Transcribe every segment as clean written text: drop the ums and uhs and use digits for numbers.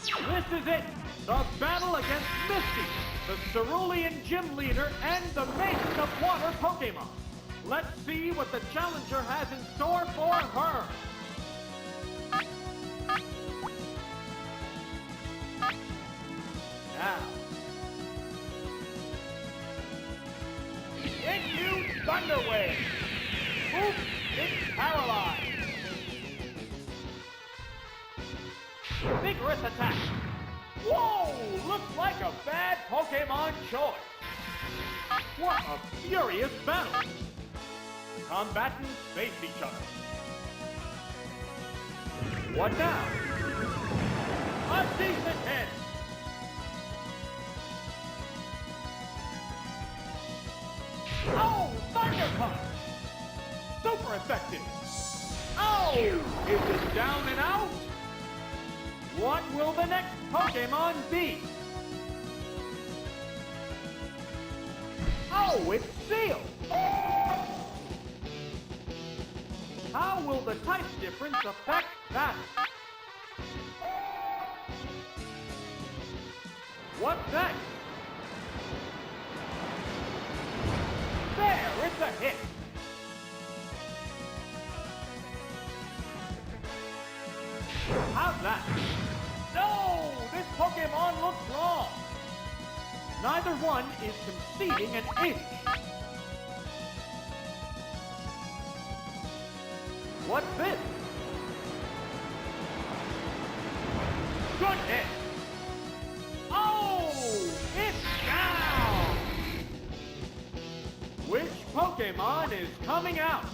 This is it! The battle against Misty, the Cerulean gym leader and the maiden of water Pokemon. Let's see what the challenger has in store for her. Now. Into Thunder Wave! Oops, it's paralyzed! Vigorous attack! Whoa! Looks like a bad Pokemon choice! What a furious battle! The combatants face each other. What now? A decent hit! Oh! Thunder Punch! Super effective! Oh! Is it down and out? What will the next Pokemon be? Oh, it's sealed! How will the type difference affect that? What's next? There, it's a hit! How's that? No! This Pokemon looks wrong! Neither one is conceding an inch. What's this? Good hit! Oh! It's down! Which Pokemon is coming out?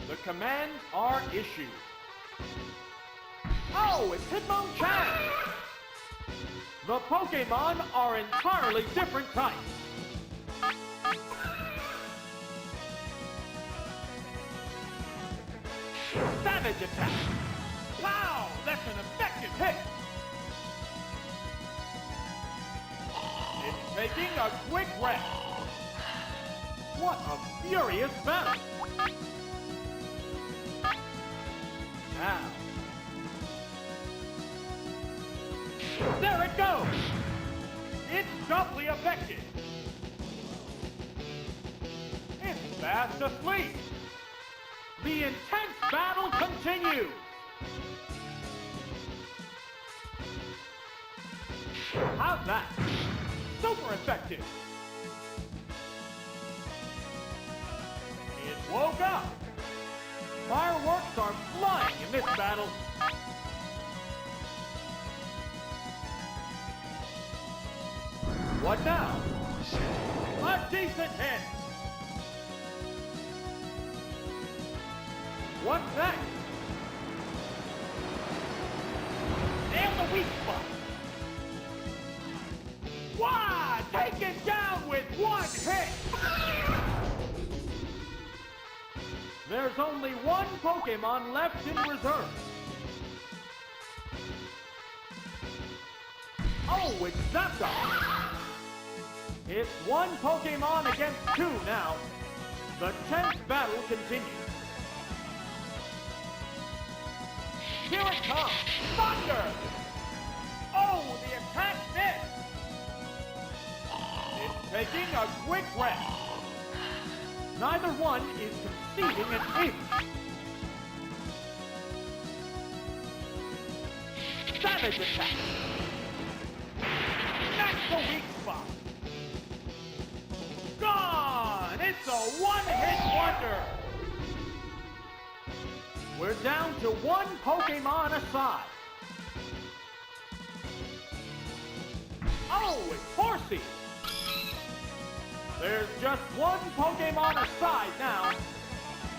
The commands are issued. Oh, it's Hitmonchan! The Pokemon are entirely different types. Savage attack! Wow, that's an effective hit! It's taking a quick rest. What a furious battle! Now. There it goes! It's doubly effective! It's fast asleep! The intense battle continues! How's that? Super effective! It woke up! Fireworks are flying in this battle! What now? A decent hit! What's next? Nail the weak spot! Why? Take it down with one hit! There's only one Pokemon left in reserve. Oh, it's Zapdos! It's one Pokemon against two now. The tense battle continues. Here it comes! Thunder! Oh, the attack missed! It's taking a quick rest. Neither one is conceding an inch. Savage attack! That's the weak spot! Gone! It's a one-hit wonder! We're down to one Pokemon aside. Oh, it's Horsey! There's just one Pokemon aside now.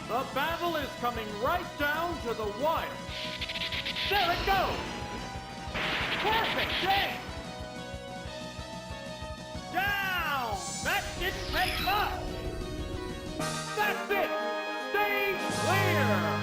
The battle is coming right down to the wire. There it goes! Perfect game! Down! That didn't take much! That's it! Stage clear!